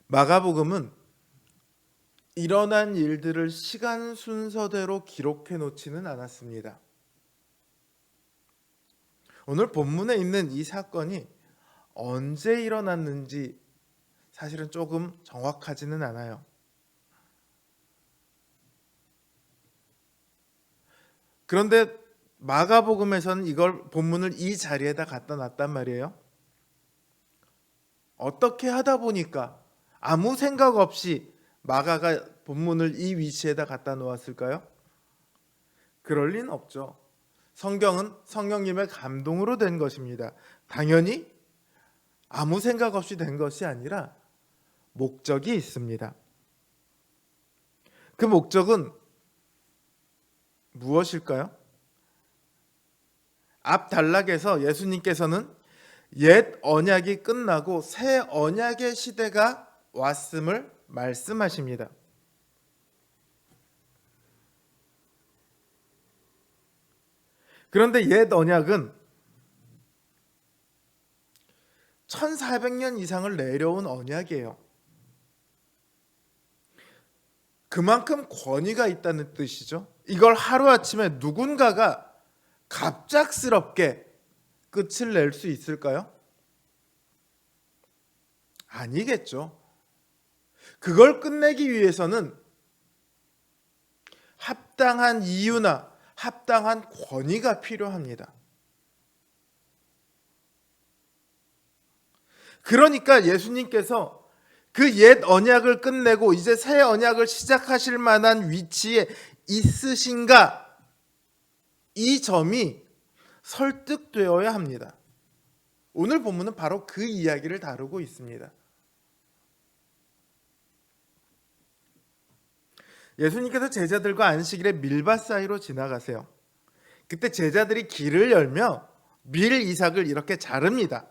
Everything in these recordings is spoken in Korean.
마가복음은 일어난 일들을 시간 순서대로 기록해 놓지는 않았습니다. 오늘 본문에 있는 이 사건이 언제 일어났는지 사실은 조금 정확하지는 않아요. 그런데 마가복음에서는 이걸 본문을 이 자리에다 갖다 놨단 말이에요. 어떻게 하다 보니까 아무 생각 없이 마가가 본문을 이 위치에다 갖다 놓았을까요? 그럴 리는 없죠. 성경은 성령님의 감동으로 된 것입니다. 당연히 아무 생각 없이 된 것이 아니라 목적이 있습니다. 그 목적은 무엇일까요? 앞 단락에서 예수님께서는 옛 언약이 끝나고 새 언약의 시대가 왔음을 말씀하십니다. 그런데 옛 언약은 1400년 이상을 내려온 언약이에요. 그만큼 권위가 있다는 뜻이죠. 이걸 하루아침에 누군가가 갑작스럽게 끝을 낼 수 있을까요? 아니겠죠. 그걸 끝내기 위해서는 합당한 이유나 합당한 권위가 필요합니다. 그러니까 예수님께서 그 옛 언약을 끝내고 이제 새 언약을 시작하실 만한 위치에 있으신가? 이 점이 설득되어야 합니다. 오늘 본문은 바로 그 이야기를 다루고 있습니다. 예수님께서 제자들과 안식일에 밀밭 사이로 지나가세요. 그때 제자들이 길을 열며 밀 이삭을 이렇게 자릅니다.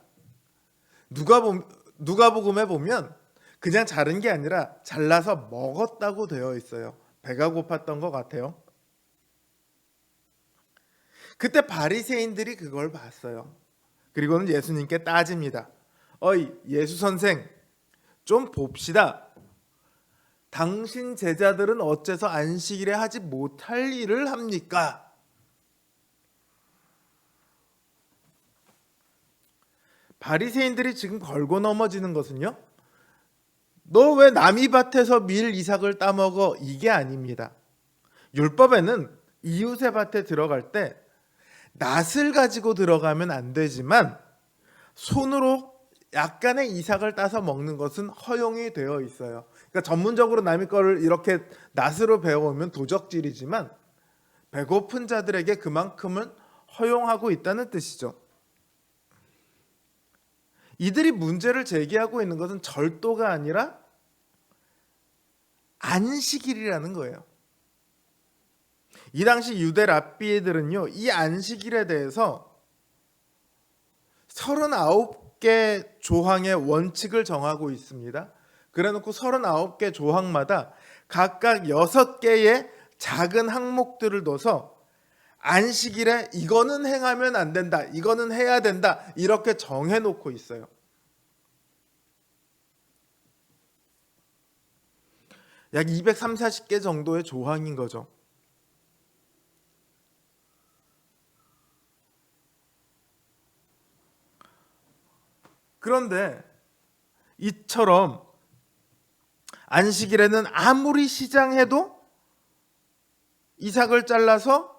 누가복음에 보면 그냥 자른 게 아니라 잘라서 먹었다고 되어 있어요. 배가 고팠던 것 같아요. 그때 바리새인들이 그걸 봤어요. 그리고는 예수님께 따집니다. 어이, 예수 선생, 좀 봅시다. 당신 제자들은 어째서 안식일에 하지 못할 일을 합니까? 바리새인들이 지금 걸고 넘어지는 것은요, 너 왜 남이 밭에서 밀 이삭을 따먹어? 이게 아닙니다. 율법에는 이웃의 밭에 들어갈 때 낫을 가지고 들어가면 안 되지만 손으로 약간의 이삭을 따서 먹는 것은 허용이 되어 있어요. 그러니까 전문적으로 남의 거를 이렇게 낫으로 베어오면 도적질이지만 배고픈 자들에게 그만큼은 허용하고 있다는 뜻이죠. 이들이 문제를 제기하고 있는 것은 절도가 아니라 안식일이라는 거예요. 이 당시 유대 랍비들은요, 이 안식일에 대해서 39개 조항의 원칙을 정하고 있습니다. 그래놓고 39개 조항마다 각각 6개의 작은 항목들을 둬서 안식일에 이거는 행하면 안 된다, 이거는 해야 된다, 이렇게 정해놓고 있어요. 약 230-40개 정도의 조항인 거죠. 그런데 이처럼 안식일에는 아무리 시장해도 이삭을 잘라서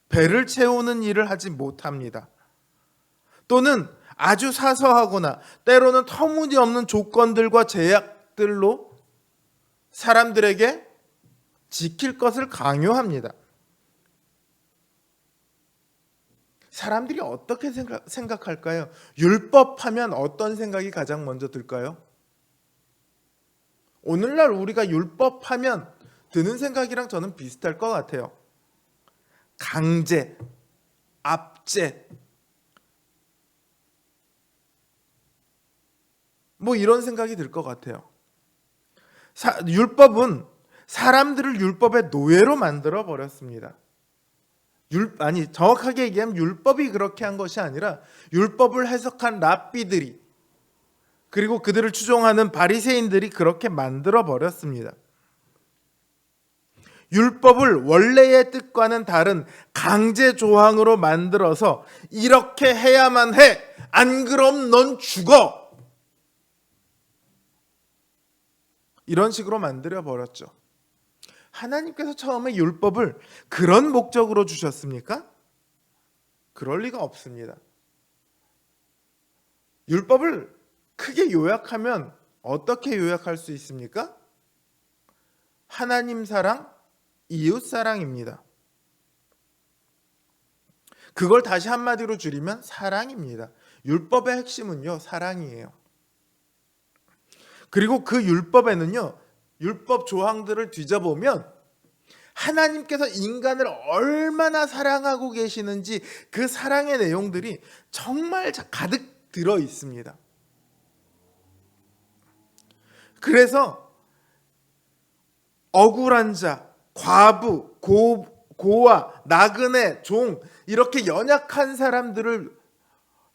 배를 채우는 일을 하지 못합니다. 또는 아주 사소하거나 때로는 터무니없는 조건들과 제약들로 사람들에게 지킬 것을 강요합니다. 사람들이 어떻게 생각할까요? 율법하면 어떤 생각이 가장 먼저 들까요? 오늘날 우리가 율법하면 드는 생각이랑 저는 비슷할 것 같아요. 강제, 압제, 뭐 이런 생각이 들 것 같아요. 율법은 사람들을 율법의 노예로 만들어 버렸습니다. 정확하게 얘기하면 율법이 그렇게 한 것이 아니라 율법을 해석한 랍비들이 그리고 그들을 추종하는 바리새인들이 그렇게 만들어 버렸습니다. 율법을 원래의 뜻과는 다른 강제 조항으로 만들어서 이렇게 해야만 해. 안 그럼 넌 죽어. 이런 식으로 만들어 버렸죠. 하나님께서 처음에 율법을 그런 목적으로 주셨습니까? 그럴 리가 없습니다. 율법을 크게 요약하면 어떻게 요약할 수 있습니까? 하나님 사랑, 이웃 사랑입니다. 그걸 다시 한마디로 줄이면 사랑입니다. 율법의 핵심은요, 사랑이에요. 그리고 그 율법에는요, 율법 조항들을 뒤져보면 하나님께서 인간을 얼마나 사랑하고 계시는지 그 사랑의 내용들이 정말 가득 들어 있습니다. 그래서 억울한 자, 과부, 고아, 나그네, 종 이렇게 연약한 사람들을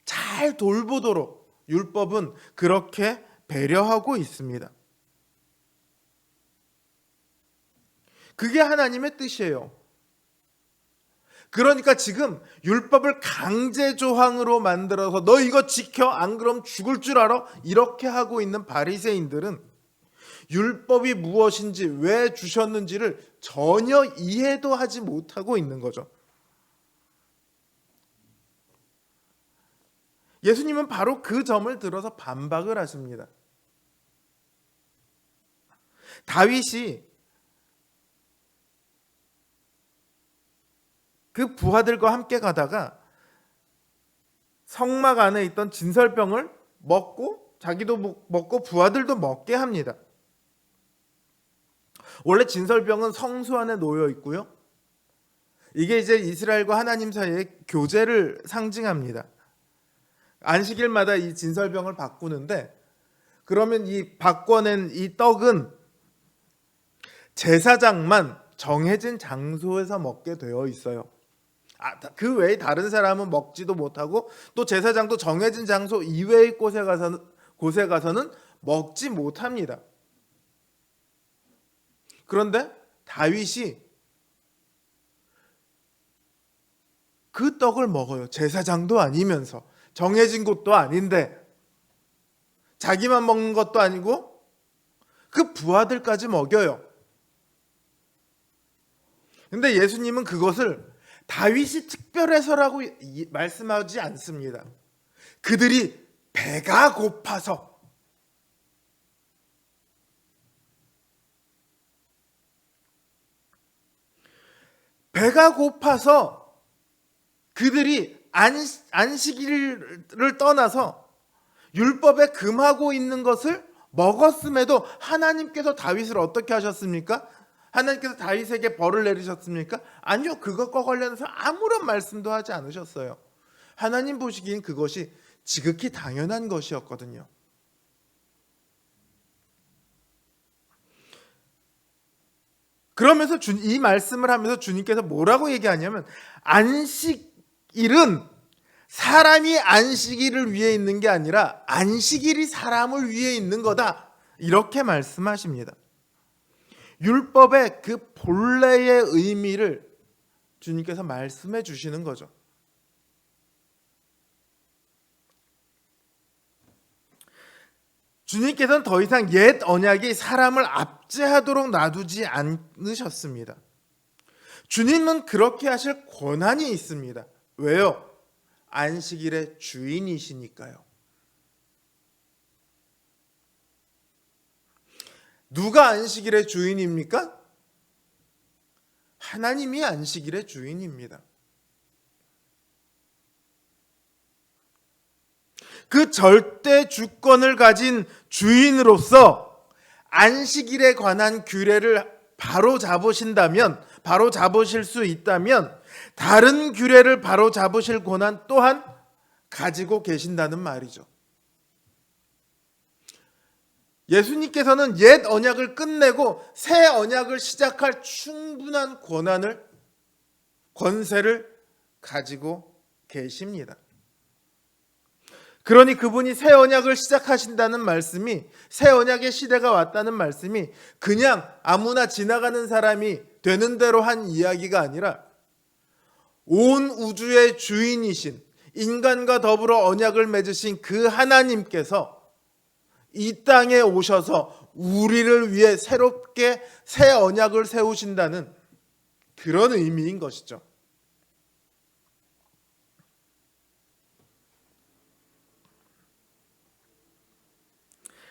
잘 돌보도록 율법은 그렇게 배려하고 있습니다. 그게 하나님의 뜻이에요. 그러니까 지금 율법을 강제 조항으로 만들어서 너 이거 지켜 안 그럼 죽을 줄 알아? 이렇게 하고 있는 바리새인들은 율법이 무엇인지 왜 주셨는지를 전혀 이해도 하지 못하고 있는 거죠. 예수님은 바로 그 점을 들어서 반박을 하십니다. 다윗이 그 부하들과 함께 가다가 성막 안에 있던 진설병을 먹고 자기도 먹고 부하들도 먹게 합니다. 원래 진설병은 성수 안에 놓여 있고요. 이게 이제 이스라엘과 하나님 사이의 교제를 상징합니다. 안식일마다 이 진설병을 바꾸는데 그러면 이 바꿔낸 이 떡은 제사장만 정해진 장소에서 먹게 되어 있어요. 그 외에 다른 사람은 먹지도 못하고 또 제사장도 정해진 장소 이외의 곳에 가서는 먹지 못합니다. 그런데 다윗이 그 떡을 먹어요. 제사장도 아니면서 정해진 곳도 아닌데 자기만 먹는 것도 아니고 그 부하들까지 먹여요. 근데 예수님은 그것을 다윗이 특별해서라고 말씀하지 않습니다. 그들이 배가 고파서 그들이 안식일을 떠나서 율법에 금하고 있는 것을 먹었음에도 하나님께서 다윗을 어떻게 하셨습니까? 하나님께서 다윗에게 벌을 내리셨습니까? 아니요. 그것과 관련해서 아무런 말씀도 하지 않으셨어요. 하나님 보시기엔 그것이 지극히 당연한 것이었거든요. 그러면서 이 말씀을 하면서 주님께서 뭐라고 얘기하냐면 안식일은 사람이 안식일을 위해 있는 게 아니라 안식일이 사람을 위해 있는 거다. 이렇게 말씀하십니다. 율법의 그 본래의 의미를 주님께서 말씀해 주시는 거죠. 주님께서는 더 이상 옛 언약이 사람을 압제하도록 놔두지 않으셨습니다. 주님은 그렇게 하실 권한이 있습니다. 왜요? 안식일의 주인이시니까요. 누가 안식일의 주인입니까? 하나님이 안식일의 주인입니다. 그 절대 주권을 가진 주인으로서 안식일에 관한 규례를 바로 잡으실 수 있다면 다른 규례를 바로 잡으실 권한 또한 가지고 계신다는 말이죠. 예수님께서는 옛 언약을 끝내고 새 언약을 시작할 충분한 권세를 가지고 계십니다. 그러니 그분이 새 언약을 시작하신다는 말씀이, 새 언약의 시대가 왔다는 말씀이 그냥 아무나 지나가는 사람이 되는 대로 한 이야기가 아니라 온 우주의 주인이신, 인간과 더불어 언약을 맺으신 그 하나님께서 이 땅에 오셔서 우리를 위해 새롭게 새 언약을 세우신다는 그런 의미인 것이죠.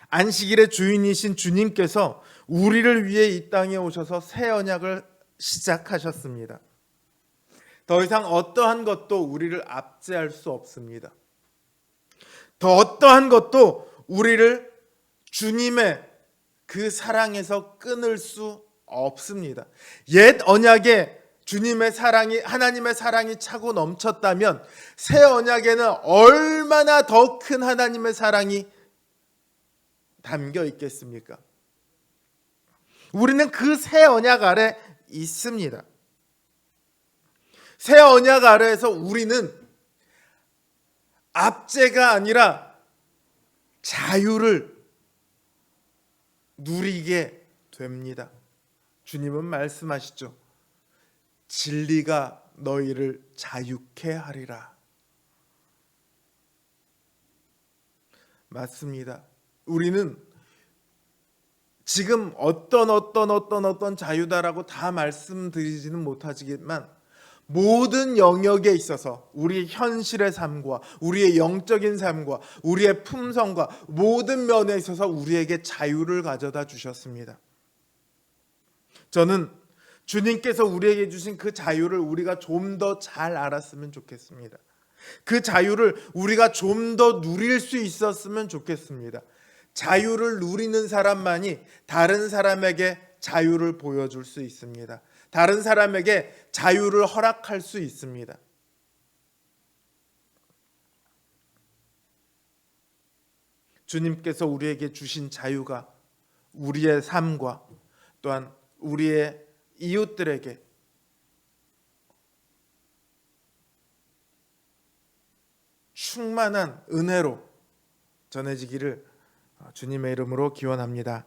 안식일의 주인이신 주님께서 우리를 위해 이 땅에 오셔서 새 언약을 시작하셨습니다. 더 이상 어떠한 것도 우리를 압제할 수 없습니다. 더 어떠한 것도 우리를 주님의 그 사랑에서 끊을 수 없습니다. 옛 언약에 주님의 사랑이, 하나님의 사랑이 차고 넘쳤다면 새 언약에는 얼마나 더 큰 하나님의 사랑이 담겨 있겠습니까? 우리는 그 새 언약 아래 있습니다. 새 언약 아래에서 우리는 압제가 아니라 자유를 누리게 됩니다. 주님은 말씀하시죠. 진리가 너희를 자유케 하리라. 맞습니다. 우리는 지금 어떤 자유다라고 다 말씀드리지는 못하지만 모든 영역에 있어서 우리의 현실의 삶과 우리의 영적인 삶과 우리의 품성과 모든 면에 있어서 우리에게 자유를 가져다 주셨습니다. 저는 주님께서 우리에게 주신 그 자유를 우리가 좀 더 잘 알았으면 좋겠습니다. 그 자유를 우리가 좀 더 누릴 수 있었으면 좋겠습니다. 자유를 누리는 사람만이 다른 사람에게 자유를 보여줄 수 있습니다. 다른 사람에게 자유를 허락할 수 있습니다. 주님께서 우리에게 주신 자유가 우리의 삶과 또한 우리의 이웃들에게 충만한 은혜로 전해지기를 주님의 이름으로 기원합니다.